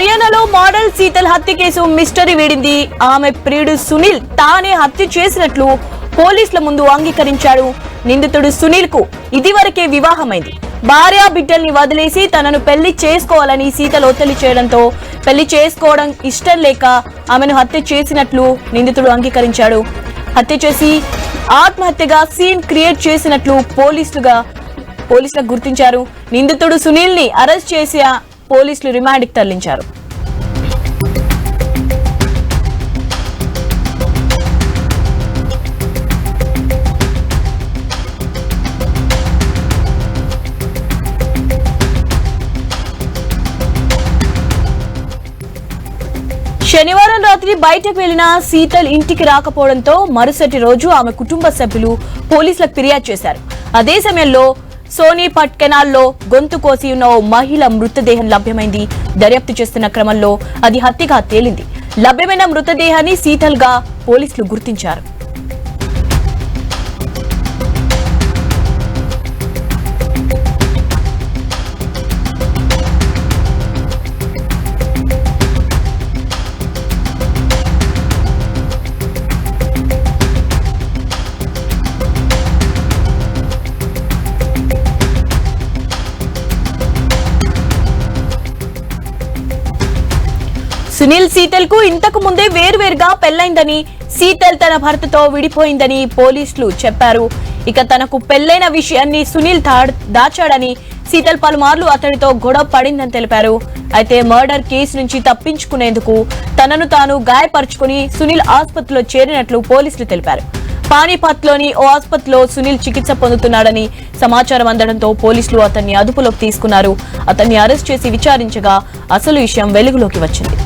హర్యానాలో మోడల్ శీతల్ హత్య case mystery వీడింది. ఆమె ప్రియుడు సునీల్ తానే హత్య చేసినట్లు పోలీసుల ముందు అంగీకరించాడు. నిందితుడు సునీల్ కు ఇదివరకే వివాహమైంది. భార్య బిడ్డల్ని వదిలేసి తనను పెళ్లి చేసుకోవాలని శీతల్ ఒత్తిడి చేయడంతో పెళ్లి చేసుకోవడం ఇష్టం లేక ఆమెను హత్య చేసినట్లు నిందితుడు అంగీకరించాడు. హత్య చేసి ఆత్మహత్యగా సీన్ క్రియేట్ చేసినట్లు పోలీసులకు గుర్తించారు. నిందితుడు సునీల్ ని అరెస్ట్ చేసి పోలీసులు రిమాండ్కి తరలించారు. శనివారం రాత్రి బయటకు వెళ్లిన శీతల్ ఇంటికి రాకపోవడంతో మరుసటి రోజు ఆమె కుటుంబ సభ్యులు పోలీసులకు ఫిర్యాదు చేశారు. అదే సమయంలో సోనీపట్ కెనాల్లో గొంతు కోసి ఉన్న ఓ మహిళ మృతదేహం లభ్యమైంది. దర్యాప్తు చేస్తున్న క్రమంలో అది హత్యగా తేలింది. లభ్యమైన మృతదేహాన్ని శీతల్ గా పోలీసులు గుర్తించారు. సునీల్ శీతల్ కు ఇంతకు ముందే వేర్వేరుగా పెళ్లైందని, శీతల్ తన భర్తతో విడిపోయిందని పోలీసులు చెప్పారు. ఇక తనకు పెళ్లైన విషయాన్ని సునీల్ దాచాడని, శీతల్ పలుమార్లు అతడితో గొడవ పడిందని తెలిపారు. అయితే మర్డర్ కేసు నుంచి తప్పించుకునేందుకు తనను తాను గాయపరుచుకుని సునీల్ ఆసుపత్రిలో చేరినట్లు పోలీసులు తెలిపారు. పానీపత్ లోని ఓ ఆసుపత్రిలో సునీల్ చికిత్స పొందుతున్నాడని సమాచారం అందడంతో పోలీసులు అతన్ని అదుపులోకి తీసుకున్నారు. అతన్ని అరెస్ట్ చేసి విచారించగా అసలు విషయం వెలుగులోకి వచ్చింది.